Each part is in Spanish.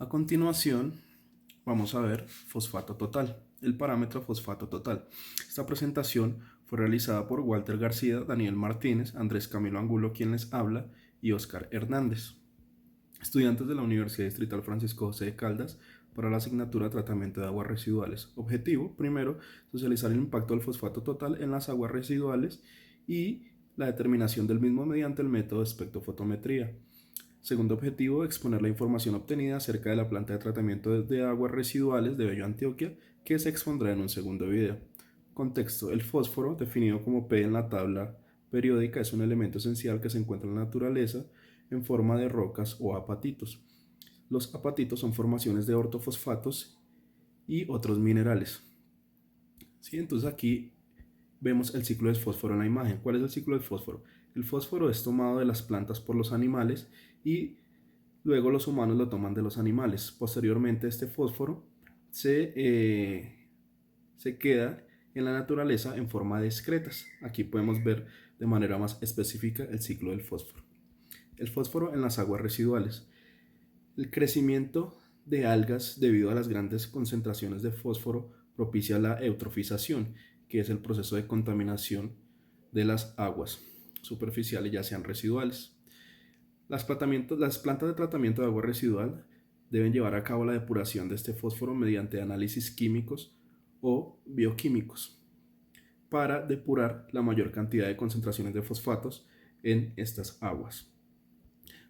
A continuación, vamos a ver fosfato total, el parámetro fosfato total. Esta presentación fue realizada por Walter García, Daniel Martínez, Andrés Camilo Angulo, quien les habla, y Oscar Hernández, estudiantes de la Universidad Distrital Francisco José de Caldas, para la asignatura Tratamiento de Aguas Residuales. Objetivo, primero, socializar el impacto del fosfato total en las aguas residuales y la determinación del mismo mediante el método de espectrofotometría. Segundo objetivo, exponer la información obtenida acerca de la planta de tratamiento de aguas residuales de Bello Antioquia, que se expondrá en un segundo video. Contexto: el fósforo, definido como P en la tabla periódica, es un elemento esencial que se encuentra en la naturaleza en forma de rocas o apatitos. Los apatitos son formaciones de ortofosfatos y otros minerales. ¿Sí? Entonces aquí vemos el ciclo del fósforo en la imagen. ¿Cuál es el ciclo del fósforo? El fósforo es tomado de las plantas por los animales y luego los humanos lo toman de los animales. Posteriormente este fósforo se queda en la naturaleza en forma de excretas. Aquí podemos ver de manera más específica el ciclo del fósforo. El fósforo en las aguas residuales. El crecimiento de algas debido a las grandes concentraciones de fósforo propicia la eutrofización, que es el proceso de contaminación de las aguas superficiales, ya sean residuales. Las plantas de tratamiento de agua residual deben llevar a cabo la depuración de este fósforo mediante análisis químicos o bioquímicos para depurar la mayor cantidad de concentraciones de fosfatos en estas aguas.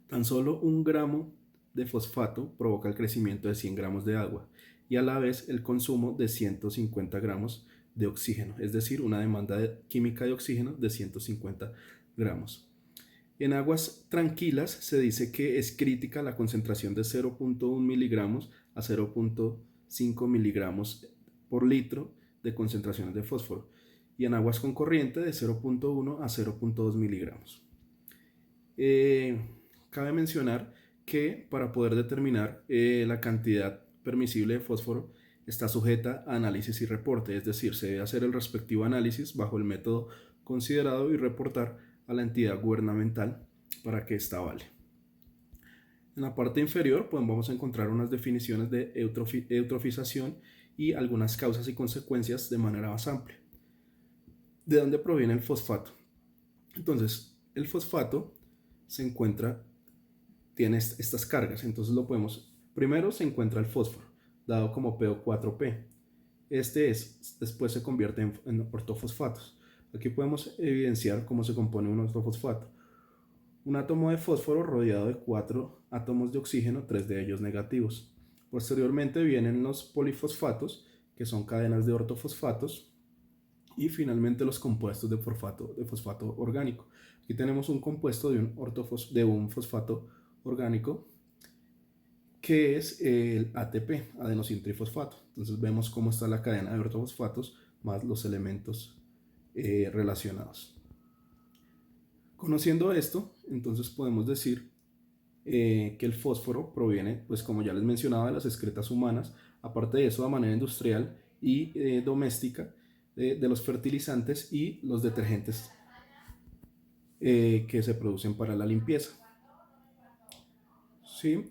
Tan solo 1 gramo de fosfato provoca el crecimiento de 100 gramos de agua y a la vez el consumo de 150 gramos de oxígeno, es decir, una demanda química de oxígeno de 150 gramos. En aguas tranquilas se dice que es crítica la concentración de 0.1 miligramos a 0.5 miligramos por litro de concentraciones de fósforo y en aguas con corriente de 0.1 a 0.2 miligramos. Cabe mencionar que para poder determinar la cantidad permisible de fósforo está sujeta a análisis y reporte, es decir, se debe hacer el respectivo análisis bajo el método considerado y reportar a la entidad gubernamental para que ésta vale. En la parte inferior pues, vamos a encontrar unas definiciones de eutrofización y algunas causas y consecuencias de manera más amplia. ¿De dónde proviene el fosfato? Entonces, el fosfato tiene estas cargas, entonces primero se encuentra el fósforo, dado como PO4P. Después se convierte en ortofosfatos. Aquí podemos evidenciar cómo se compone un ortofosfato. Un átomo de fósforo rodeado de 4 átomos de oxígeno, 3 de ellos negativos. Posteriormente vienen los polifosfatos, que son cadenas de ortofosfatos, y finalmente los compuestos de fosfato orgánico. Aquí tenemos un compuesto de un fosfato orgánico que es el ATP, adenosintrifosfato. Entonces vemos cómo está la cadena de ortofosfatos más los elementos relacionados. Conociendo esto, entonces podemos decir que el fósforo proviene, pues como ya les mencionaba, de las excretas humanas, aparte de eso de manera industrial y doméstica, de los fertilizantes y los detergentes que se producen para la limpieza. ¿Sí?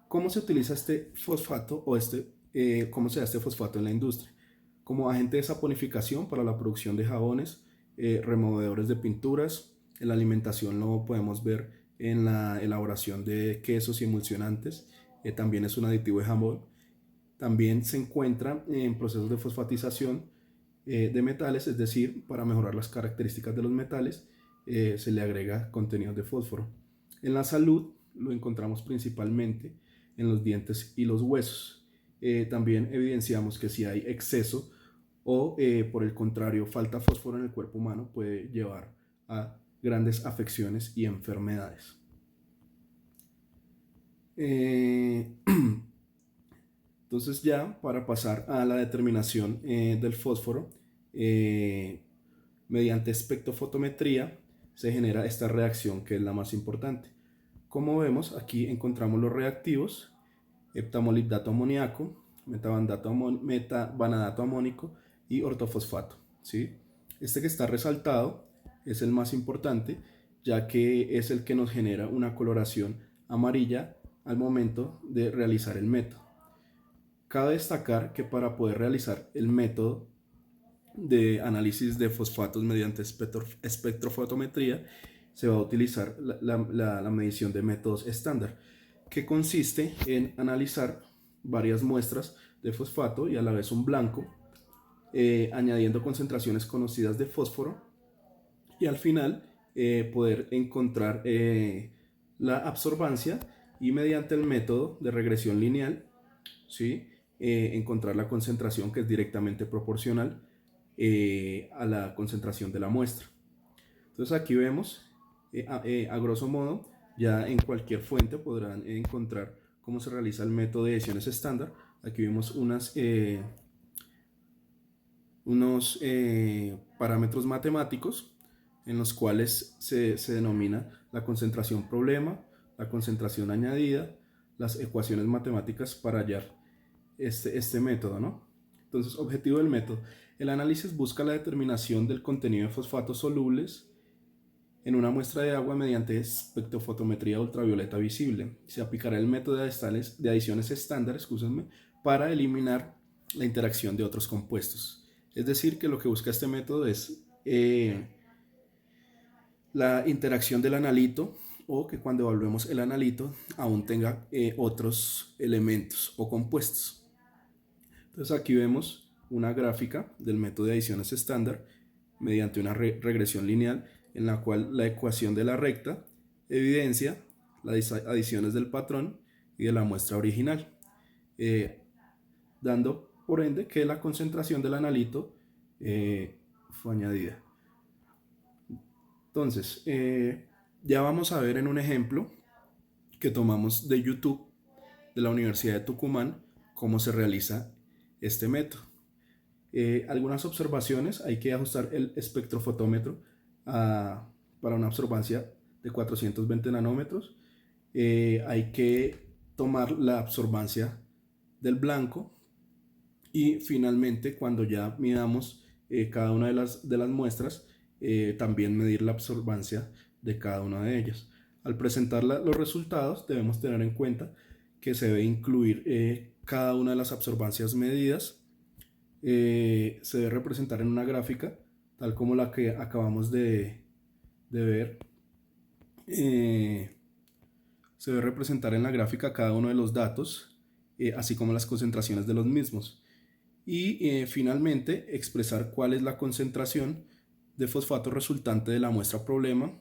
¿Cómo se utiliza este fosfato cómo se da este fosfato en la industria? Como agente de saponificación para la producción de jabones, removedores de pinturas. En la alimentación lo podemos ver en la elaboración de quesos y emulsionantes. También es un aditivo de jabón. También se encuentra en procesos de fosfatización de metales, es decir, para mejorar las características de los metales, se le agrega contenido de fósforo. En la salud lo encontramos principalmente en los dientes y los huesos. También evidenciamos que si hay exceso o por el contrario falta fósforo en el cuerpo humano puede llevar a grandes afecciones y enfermedades. Entonces ya para pasar a la determinación del fósforo, mediante espectrofotometría se genera esta reacción que es la más importante. Como vemos, aquí encontramos los reactivos: heptamolibdato amoníaco, metavanadato amónico y ortofosfato. ¿Sí? Este que está resaltado es el más importante, ya que es el que nos genera una coloración amarilla al momento de realizar el método. Cabe destacar que para poder realizar el método de análisis de fosfatos mediante espectrofotometría se va a utilizar la medición de métodos estándar, que consiste en analizar varias muestras de fosfato y a la vez un blanco, añadiendo concentraciones conocidas de fósforo y al final poder encontrar la absorbancia y mediante el método de regresión lineal, ¿sí? Encontrar la concentración que es directamente proporcional a la concentración de la muestra. Entonces aquí vemos, a grosso modo, ya en cualquier fuente podrán encontrar cómo se realiza el método de ediciones estándar. Aquí vemos unos parámetros matemáticos en los cuales se denomina la concentración problema, la concentración añadida, las ecuaciones matemáticas para hallar este método, ¿no? Entonces, objetivo del método. El análisis busca la determinación del contenido de fosfatos solubles en una muestra de agua mediante espectrofotometría ultravioleta visible. Se aplicará el método de adiciones estándar, para eliminar la interacción de otros compuestos. Es decir, que lo que busca este método es la interacción del analito, o que cuando evaluemos el analito aún tenga otros elementos o compuestos. Entonces aquí vemos una gráfica del método de adiciones estándar mediante una regresión lineal en la cual la ecuación de la recta evidencia las adiciones del patrón y de la muestra original, dando por ende que la concentración del analito fue añadida. Entonces, ya vamos a ver en un ejemplo que tomamos de YouTube de la Universidad de Tucumán cómo se realiza este método. Algunas observaciones: hay que ajustar el espectrofotómetro para una absorbancia de 420 nanómetros. Hay que tomar la absorbancia del blanco y finalmente, cuando ya midamos cada una de las muestras, también medir la absorbancia de cada una de ellas. Al presentar los resultados debemos tener en cuenta que se debe incluir cada una de las absorbancias medidas. Se debe representar en una gráfica tal como la que acabamos de ver. Se debe representar en la gráfica cada uno de los datos, así como las concentraciones de los mismos, y finalmente expresar cuál es la concentración de fosfato resultante de la muestra problema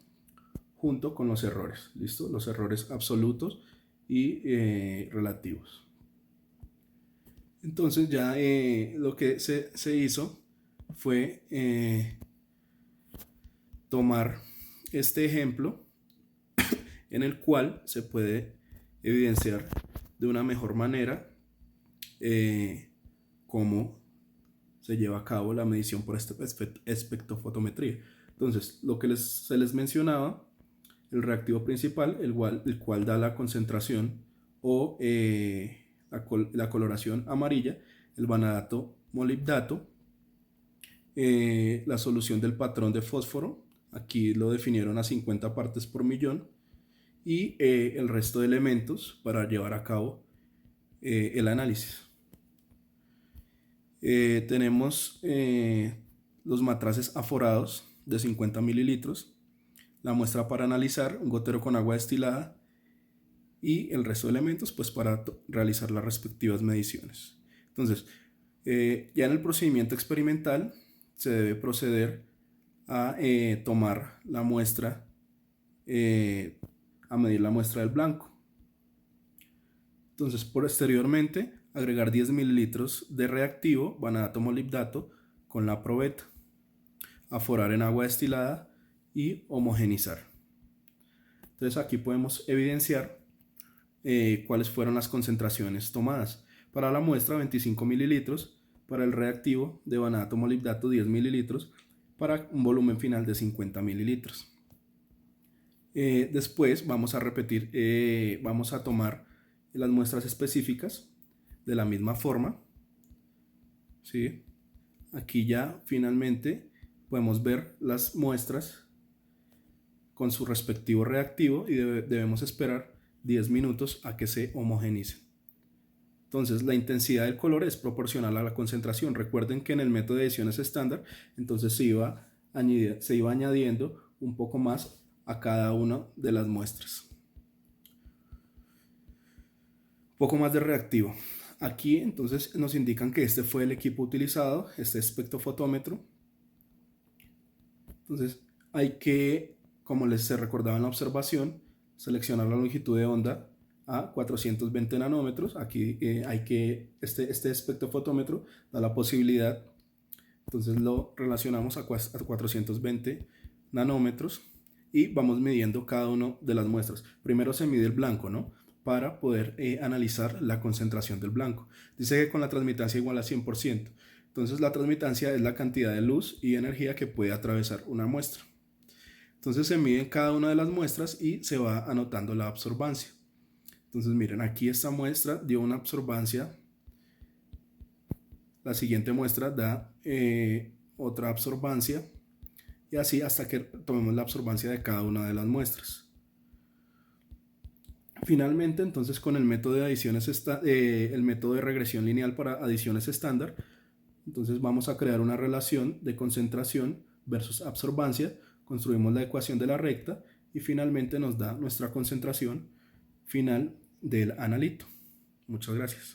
junto con los errores. ¿Listo? Los errores absolutos y relativos. Entonces ya lo que se hizo fue tomar este ejemplo en el cual se puede evidenciar de una mejor manera cómo se lleva a cabo la medición por espectrofotometría. Entonces, lo que se les mencionaba, el reactivo principal, el cual da la concentración o la coloración amarilla, el vanadato molibdato, la solución del patrón de fósforo, aquí lo definieron a 50 partes por millón, y el resto de elementos para llevar a cabo el análisis. Tenemos los matraces aforados de 50 mililitros, la muestra para analizar, un gotero con agua destilada y el resto de elementos pues para realizar las respectivas mediciones. Entonces, ya en el procedimiento experimental se debe proceder a tomar la muestra, a medir la muestra del blanco. Entonces, posteriormente, agregar 10 mililitros de reactivo vanadato molibdato con la probeta, aforar en agua destilada y homogenizar. Entonces aquí podemos evidenciar cuáles fueron las concentraciones tomadas. Para la muestra 25 mililitros, para el reactivo de vanadato molibdato 10 mililitros, para un volumen final de 50 mililitros. Después vamos a repetir, vamos a tomar las muestras específicas de la misma forma, ¿sí? Aquí ya finalmente podemos ver las muestras con su respectivo reactivo y debemos esperar 10 minutos a que se homogenicen. Entonces, la intensidad del color es proporcional a la concentración. Recuerden que en el método de ediciones estándar, entonces se iba añadiendo un poco más a cada una de las muestras. Un poco más de reactivo. Aquí entonces nos indican que este fue el equipo utilizado, este espectrofotómetro. Entonces hay que, como les recordaba en la observación, seleccionar la longitud de onda a 420 nanómetros. Aquí este espectrofotómetro da la posibilidad, entonces lo relacionamos a 420 nanómetros y vamos midiendo cada una de las muestras. Primero se mide el blanco, ¿no? Para poder analizar la concentración del blanco. Dice que con la transmitancia igual a 100%. Entonces la transmitancia es la cantidad de luz y energía que puede atravesar una muestra. Entonces se mide cada una de las muestras y se va anotando la absorbancia. Entonces miren, aquí esta muestra dio una absorbancia. La siguiente muestra da otra absorbancia. Y así hasta que tomemos la absorbancia de cada una de las muestras. Finalmente, entonces con el método de adiciones el método de regresión lineal para adiciones estándar, entonces vamos a crear una relación de concentración versus absorbancia, construimos la ecuación de la recta y finalmente nos da nuestra concentración final del analito. Muchas gracias.